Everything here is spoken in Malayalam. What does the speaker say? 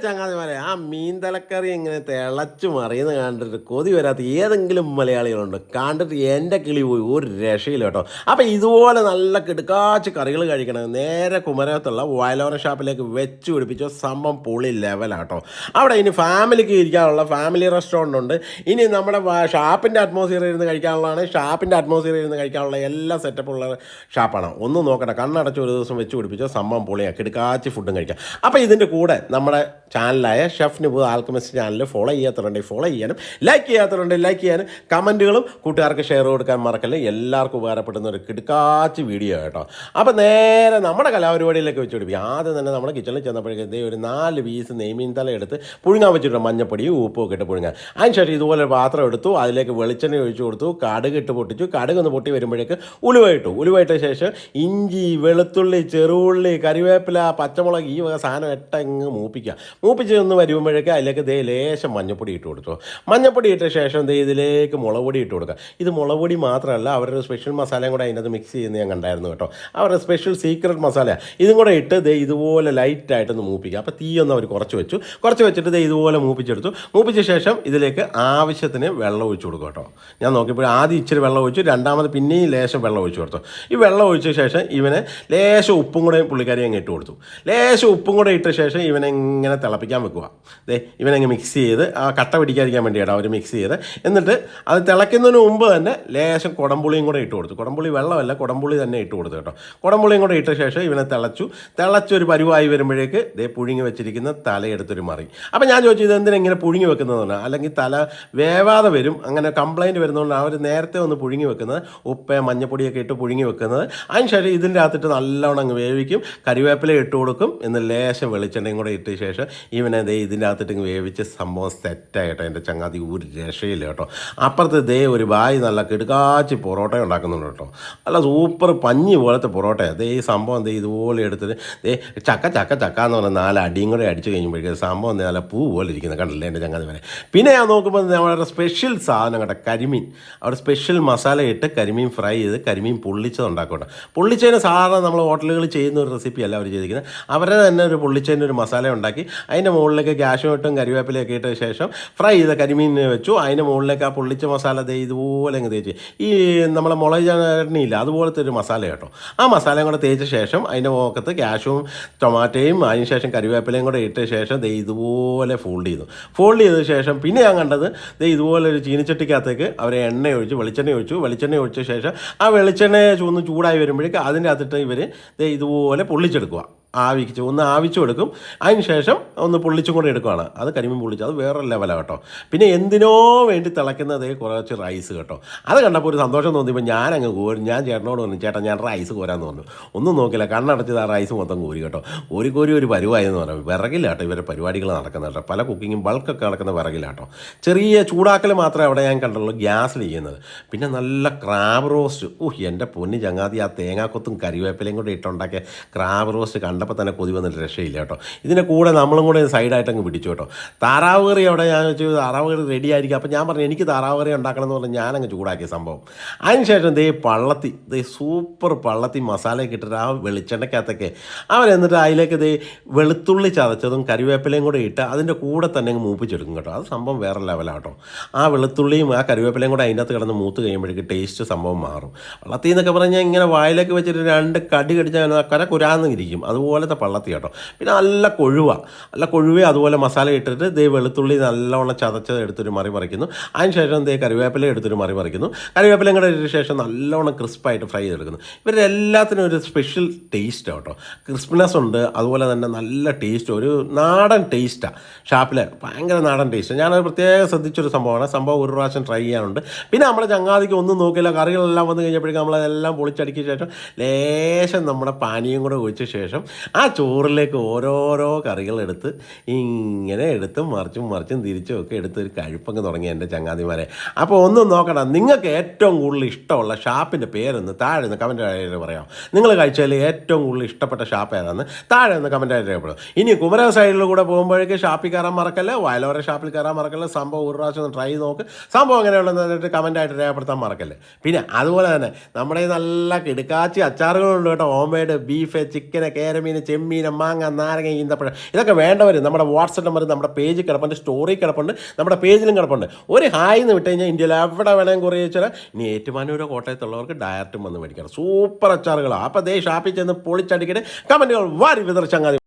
ചങ്ങാതിമാരെ ആ മീൻ തലക്കറി ഇങ്ങനെ തിളച്ചു മറിയുന്ന കണ്ടിട്ട് കൊതി വരാത്ത ഏതെങ്കിലും മലയാളികളുണ്ട് കണ്ടിട്ട് എൻ്റെ കിളി പോയി ഒരു രക്ഷയില്ല കേട്ടോ. അപ്പം ഇതുപോലെ നല്ല കിടുക്കാച്ച് കറികൾ കഴിക്കണം നേരെ കുമരകത്തുള്ള വയലോര ഷാപ്പിലേക്ക് വെച്ച് പിടിപ്പിച്ച സംഭവം പൊളി ലെവലാട്ടോ. അവിടെ ഇനി ഫാമിലിക്ക് ഇരിക്കാനുള്ള ഫാമിലി റെസ്റ്റോറൻ്റ് ഉണ്ട്. ഇനി നമ്മുടെ ഷാപ്പിൻ്റെ അറ്റ്മോസ്ഫിയറിൽ ഇരുന്ന് കഴിക്കാനുള്ളതാണ്. ഷാപ്പിൻ്റെ അറ്റ്മോസ്ഫിയറിൽ ഇരുന്ന് കഴിക്കാനുള്ള എല്ലാ സെറ്റപ്പുള്ള ഷാപ്പാണ്. ഒന്നും നോക്കട്ടെ, കണ്ണടച്ച് ഒരു ദിവസം വെച്ച് പിടിപ്പിച്ച സംഭവം പൊളിയാണ്, കിടുക്കാച്ച് ഫുഡും കഴിക്കാം. അപ്പോൾ ഇതിൻ്റെ കൂടെ നമ്മുടെ ചാനലായ chef Nibu alchemist channel follow ചെയ്യാത്തവരുണ്ടെങ്കിൽ ഫോളോ ചെയ്യാനും ലൈക്ക് ചെയ്യാത്തവരുണ്ടെങ്കിൽ ലൈക്ക് ചെയ്യാനും കമൻറ്റുകളും കൂട്ടുകാർക്ക് ഷെയർ കൊടുക്കാൻ മറക്കല്ലേ. എല്ലാവർക്കും ഉപകാരപ്പെടുന്ന ഒരു കിടുക്കാച്ച് വീഡിയോ കേട്ടോ. അപ്പോൾ നേരെ നമ്മുടെ കലാപരിപാടിയിലേക്ക് വെച്ച് പിടിപ്പിക്കും. ആദ്യം തന്നെ നമ്മുടെ കിച്ചണിൽ ചെന്നപ്പോഴേക്കും ഒരു 4 പീസ് നെയ്മീൻ തല എടുത്ത് പുഴുങ്ങാൻ വെച്ചിട്ടുണ്ട്, മഞ്ഞപ്പൊടിയും ഉപ്പും ഒക്കെ ഇട്ട് പുഴുങ്ങാൻ. അതിനുശേഷം ഇതുപോലെ ഒരു പാത്രം എടുത്തു, അതിലേക്ക് വെളിച്ചെണ്ണ ഒഴിച്ചു കൊടുത്തു, കടുക് ഇട്ട് പൊട്ടിച്ചു. കടുക് ഒന്ന് പൊട്ടി വരുമ്പോഴേക്ക് ഉലുവയിട്ട ശേഷം ഇഞ്ചി, വെളുത്തുള്ളി, ചെറുള്ളി, കരിവേപ്പില, പച്ചമുളക് ഈ വക സാധനം ഇട്ടങ്ങ് മൂപ്പിച്ച് ഒന്ന് വരുമ്പോഴേക്ക് അതിലേക്ക് ലേശം മഞ്ഞപ്പൊടി ഇട്ട് കൊടുത്തു. മഞ്ഞപ്പൊടി ഇട്ട ശേഷം ഇതിലേക്ക് മുളക് പൊടി ഇട്ട് കൊടുക്കുക. ഇത് മുളക് പൊടി മാത്രമല്ല, അവരുടെ സ്പെഷ്യൽ മസാലയും കൂടെ അതിനകത്ത് മിക്സ് ചെയ്യുന്നത് ഞാൻ കണ്ടായിരുന്നു കേട്ടോ. അവരുടെ സ്പെഷ്യൽ സീക്രട്ട് മസാല ഇതും കൂടെ ഇട്ട് ഇതുപോലെ ലൈറ്റായിട്ടൊന്ന് മൂപ്പിക്കുക. അപ്പോൾ തീയൊന്ന് അവർ കുറച്ച് വെച്ചിട്ട് ഇതുപോലെ മൂപ്പിച്ച ശേഷം ഇതിലേക്ക് ആവശ്യത്തിന് വെള്ളം ഒഴിച്ചു കൊടുക്കും കേട്ടോ. ഞാൻ നോക്കിയപ്പോൾ ആദ്യം ഇച്ചിരി വെള്ളം ഒഴിച്ചു, രണ്ടാമത് പിന്നെയും ലേശം വെള്ളം ഒഴിച്ചു കൊടുത്തു. ഈ വെള്ളം ഒഴിച്ച ശേഷം ഇവനെ ലേശം ഉപ്പും കൂടെ പുള്ളിക്കാരി അങ്ങ് ഇട്ട് കൊടുത്തു. ലേശം ഉപ്പും കൂടെ ഇട്ട ശേഷം ഇവനെങ്ങനെ തിളപ്പിക്കാൻ വെക്കുക. ഇവനങ്ങ് മിക്സ് ചെയ്ത് ആ കട്ട പിടിക്കാതിരിക്കാൻ വേണ്ടിയാണ് അവർ മിക്സ് ചെയ്ത്. എന്നിട്ട് അത് തിളയ്ക്കുന്നതിന് മുമ്പ് തന്നെ ലേശം കുടംപുളിയും കൂടെ ഇട്ട് കൊടുത്തു. കുടംപുളി വെള്ളമല്ല, കുടംപുളി തന്നെ ഇട്ട് കൊടുത്തു കേട്ടോ. കുടംപുളിയും കൂടെ ഇട്ട ശേഷം ഇവനെ തിളച്ചൊരു പരുവായി വരുമ്പോഴേക്ക് പുഴുങ്ങി വെച്ചിരിക്കുന്ന തലയെടുത്തൊരു മറി. അപ്പം ഞാൻ ചോദിച്ചു, ഇത് എന്തിനാ ഇങ്ങനെ പുഴുങ്ങി വെക്കുന്നതെന്ന്. അല്ലെങ്കിൽ തല വേവാതെ വരും, അങ്ങനെ കംപ്ലൈൻറ്റ് വരുന്നതുകൊണ്ട് അവർ നേരത്തെ ഒന്ന് പുഴുങ്ങി വെക്കുന്നത്, ഉപ്പ് മഞ്ഞപ്പൊടിയൊക്കെ ഇട്ട് പുഴുങ്ങി വെക്കുന്നത്. അതിനുശേഷം ഇതിൻ്റെ അകത്തിട്ട് നല്ലോണം അങ്ങ് വേവിക്കും, കരിവേപ്പില ഇട്ട് കൊടുക്കും, എന്ന് ലേശം വെളിച്ചെണ്ണയും കൂടെ ഇട്ട ശേഷം ഇവനെ ഇതിൻ്റെ അകത്തിട്ട് വേവിച്ച് സംഭവം സെറ്റായിട്ടോ. എൻ്റെ ചങ്ങാതി ഒരു രക്ഷയില്ല കേട്ടോ. അപ്പുറത്ത് ഒരു ബായി നല്ല കിടുക്കാച്ച് പൊറോട്ട ഉണ്ടാക്കുന്നുണ്ട് കേട്ടോ. നല്ല സൂപ്പർ പഞ്ഞി പോലത്തെ പൊറോട്ടയാണ്. ഈ സംഭവം ഇതുപോലെ എടുത്തിട്ട് ചക്ക എന്ന് പറഞ്ഞാൽ 4 അടിയും കൂടെ അടിച്ച് കഴിയുമ്പോഴേക്കും സംഭവം നല്ല പൂ പോലെ ഇരിക്കുന്നത് കണ്ടില്ലേ എൻ്റെ ചങ്ങാതി വരെ. പിന്നെ ഞാൻ നോക്കുമ്പോൾ അവരുടെ സ്പെഷ്യൽ സാധനം കേട്ടോ, കരിമീൻ. അവിടെ സ്പെഷ്യൽ മസാല ഇട്ട് കരിമീൻ ഫ്രൈ ചെയ്ത് കരിമീൻ പൊള്ളിച്ചത് ഉണ്ടാക്കട്ടെ. പൊള്ളിച്ചതിന് സാധാരണ നമ്മൾ ഹോട്ടലുകളിൽ ചെയ്യുന്ന ഒരു റെസിപ്പി അല്ല അവർ ചെയ്തിരിക്കുന്നത്. അവരെ തന്നെ ഒരു പൊള്ളിച്ചതിൻ്റെ ഒരു മസാല ഉണ്ടാക്കി അതിൻ്റെ മുകളിലേക്ക് കാഷ്യൂനട്ടും കരിവേപ്പിലയൊക്കെ ഇട്ട ശേഷം ഫ്രൈ ചെയ്ത കരിമീനിനെ വെച്ചു. അതിൻ്റെ മുകളിലേക്ക് ആ പൊള്ളിച്ച മസാല ഇതുപോലെ അങ്ങ് തേച്ച്, ഈ നമ്മളെ മുളക് ചട്നിയില്ല അതുപോലത്തെ ഒരു മസാല കേട്ടോ. ആ മസാലയും കൂടെ തേച്ച ശേഷം അതിൻ്റെ മുഖത്ത് കാഷ്യൂവും ടൊമാറ്റോയും അതിന് ശേഷം കരിവേപ്പിലയും കൂടെ ഇട്ട ശേഷം ഇതുപോലെ ഫോൾഡ് ചെയ്ത ശേഷം പിന്നെ ഞാൻ കണ്ടത് ഇതുപോലെ ഒരു ചീനിച്ചട്ടിക്കകത്തേക്ക് അവർ വെളിച്ചെണ്ണ ഒഴിച്ച ശേഷം ആ വെളിച്ചെണ്ണ ഒന്ന് ചൂടായി വരുമ്പോഴേക്ക് അതിൻ്റെ അകത്തിട്ട് ഇവർ ഇതുപോലെ പൊള്ളിച്ചെടുക്കുക. ഒന്ന് ആവിച്ചു എടുക്കും. അതിന് ശേഷം ഒന്ന് പൊള്ളിച്ചും കൂടെ എടുക്കുകയാണ്. അത് കരിമീൻ പൊള്ളിച്ച് അത് വേറെ ലെവലാണ് കേട്ടോ. പിന്നെ എന്തിനോ വേണ്ടി തിളയ്ക്കുന്നത് കുറച്ച് റൈസ് കേട്ടോ. അത് കണ്ടപ്പോൾ ഒരു സന്തോഷം തോന്നിയപ്പോൾ ഞാൻ ചേട്ടനോട് പറഞ്ഞു, ചേട്ടാ ഞാൻ റൈസ് കോരാന്ന് പറഞ്ഞു. ഒന്നും നോക്കില്ല, കണ്ണടച്ചത് ആ റൈസ് മൊത്തം കോരി കേട്ടോ. കോരി ഒരു പരിവായെന്ന് പറഞ്ഞു. വിറകില്ല കേട്ടോ ഇവരുടെ പരിപാടികൾ നടക്കുന്നത് കേട്ടോ. പല കുക്കിങ്ങും ബൾക്കൊക്കെ നടക്കുന്ന വിറകില്ല കേട്ടോ. ചെറിയ ചൂടാക്കൽ മാത്രമേ അവിടെ ഞാൻ കണ്ടുള്ളൂ, ഗ്യാസിൽ ചെയ്യുന്നത്. പിന്നെ നല്ല ക്രാബ് റോസ്റ്റ്. എൻ്റെ പൊന്നി ചങ്ങാതി, ആ തേങ്ങാക്കൊത്തും കരിവേപ്പിലയും കൂടെ ഇട്ടുണ്ടാക്കിയ ക്രാബ് റോസ്റ്റ് കണ്ടപ്പോൾ തന്നെ കൊതി വന്നിട്ട് രക്ഷയില്ല കേട്ടോ. ഇതിൻ്റെ കൂടെ നമ്മളും കൂടെ സൈഡായിട്ട് അങ്ങ് പിടിച്ചു കേട്ടോ. താറാവ് കറി അവിടെ ഞാൻ വെച്ചു, താറാവ് കറി റെഡി ആയിരിക്കും. അപ്പം ഞാൻ പറഞ്ഞു എനിക്ക് താറാവ് കറി ഉണ്ടാക്കണം എന്ന് പറഞ്ഞാൽ ഞാനങ്ങ് ചൂടാക്കിയ സംഭവം. അതിനുശേഷം പള്ളത്തി സൂപ്പർ പള്ളത്തി മസാലയൊക്കെ ഇട്ടിട്ട് ആ വെളിച്ചെണ്ണയ്ക്കകത്തൊക്കെ എന്നിട്ട് അതിലേക്ക് വെളുത്തുള്ളി ചതച്ചതും കരിവേപ്പിലയും കൂടെ ഇട്ട് അതിൻ്റെ കൂടെ തന്നെ അങ്ങ് മൂപ്പിച്ചെടുക്കും കേട്ടോ. അത് സംഭവം വേറെ ലെവലാട്ടോ. ആ വെളുത്തുള്ളിയും ആ കരിവേപ്പിലയും കൂടെ അതിൻ്റെ അകത്ത് കിടന്ന് മൂത്ത് കഴിയുമ്പോഴേക്ക് ടേസ്റ്റ് സംഭവം മാറും. പള്ളത്തി എന്നൊക്കെ പറഞ്ഞാൽ ഇങ്ങനെ വായിലേക്ക് വെച്ചിട്ട് 2 കടി കടിച്ചാൽ കുരാന്ന് ഇരിക്കും, അതുപോലത്തെ പള്ളത്തി കേട്ടോ. പിന്നെ നല്ല കൊഴുവ അതുപോലെ മസാല ഇട്ടിട്ട് വെളുത്തുള്ളി നല്ലവണ്ണം ചതച്ചത് എടുത്തൊരു മറി പറിക്കുന്നു. അതിന് ശേഷം കരിവേപ്പില എടുത്തൊരു മറി പറിക്കുന്നു. കരിവേപ്പിലയും കൂടെ ഇട്ട ശേഷം നല്ലവണ്ണം ക്രിസ്പായിട്ട് ഫ്രൈ ചെയ്തെടുക്കുന്നു. ഇവരുടെ എല്ലാത്തിനും ഒരു സ്പെഷ്യൽ ടേസ്റ്റ് കേട്ടോ. ക്രിസ്പിനെസ് ഉണ്ട്, അതുപോലെ തന്നെ നല്ല ടേസ്റ്റ്, ഒരു നാടൻ ടേസ്റ്റാണ്. ഷാപ്പിൽ ഭയങ്കര നാടൻ ടേസ്റ്റ്. ഞാനത് പ്രത്യേകം ശ്രദ്ധിച്ചൊരു സംഭവം ഒരു പ്രാവശ്യം ട്രൈ ചെയ്യാനുണ്ട്. പിന്നെ നമ്മുടെ ചങ്ങാതിക്ക് ഒന്നും നോക്കില്ല, കറികളെല്ലാം വന്നു കഴിഞ്ഞപ്പോഴേക്കും നമ്മളതെല്ലാം പൊളിച്ചടുക്കിയ ശേഷം ലേശം നമ്മുടെ പാനീയം കൂടെ ഒഴിച്ച ശേഷം ആ ചോറിലേക്ക് ഓരോരോ കറികളെടുത്ത് ഇങ്ങനെ മറിച്ചും തിരിച്ചും ഒക്കെ എടുത്ത് ഒരു കഴിപ്പങ്ങ് തുടങ്ങി എൻ്റെ ചങ്ങാതിമാരെ. അപ്പോൾ ഒന്നും നോക്കണം, നിങ്ങൾക്ക് ഏറ്റവും കൂടുതൽ ഇഷ്ടമുള്ള ഷാപ്പിൻ്റെ പേരൊന്ന് താഴെ നിന്ന് കമൻറ്റ് ആയിട്ട് പറയാം. നിങ്ങൾ കഴിച്ചതിൽ ഏറ്റവും കൂടുതൽ ഇഷ്ടപ്പെട്ട ഷാപ്പ് ഏതാണെന്ന് താഴെ നിന്ന് കമൻറ്റ് ആയിട്ട് രേഖപ്പെടും. ഇനി കുമരക സൈഡിൽ കൂടെ പോകുമ്പോഴേക്ക് ഷാപ്പിൽ കയറാൻ മറക്കല്ലേ, വയലോര ഷാപ്പിൽ കയറാൻ മറക്കല്ലേ. സംഭവം ഒരു പ്രാവശ്യം ഒന്ന് ട്രൈ നോക്ക്. സംഭവം എങ്ങനെയുള്ളതെന്ന് കമൻറ്റ് ആയിട്ട് രേഖപ്പെടുത്താൻ മറക്കല്ലേ. പിന്നെ അതുപോലെ തന്നെ നമ്മുടെ നല്ല കിടുക്കാച്ചി അച്ചാറുകളുണ്ട് കേട്ടോ. ഹോം മെയ്ഡ് ബീഫ്, ചിക്കന്, കേരമീൻ, കരിമീൻ, ചെമ്മീൻ, മാങ്ങ, നാരങ്ങ, ഈന്തപ്പഴം ഇതൊക്കെ വേണ്ടവർ നമ്മുടെ വാട്സപ്പ് നമ്പർ നമ്മുടെ പേജിൽ കിടപ്പുണ്ട്, സ്റ്റോറി കിടപ്പുണ്ട്, നമ്മുടെ പേജിലും കിടപ്പുണ്ട്. ഒരു ഹായ് എന്ന് വിട്ട് കഴിഞ്ഞാൽ ഇന്ത്യയിൽ എവിടെ വേണമെങ്കിൽ കുറേ വെച്ചാൽ ഇനി ഏറ്റുമാനൂരോ കോട്ടയത്തുള്ളവർക്ക് ഡയറക്റ്റും വന്ന് മേടിക്കണം. സൂപ്പർ അച്ചാറുകളാണ്. അപ്പോൾ ദേ ഷാപ്പിൽ ചെന്ന് പൊളിച്ചടിക്കട്ടെ, കമൻറ്റുകൾ വാരി വിതർ ചങ്ങാതി.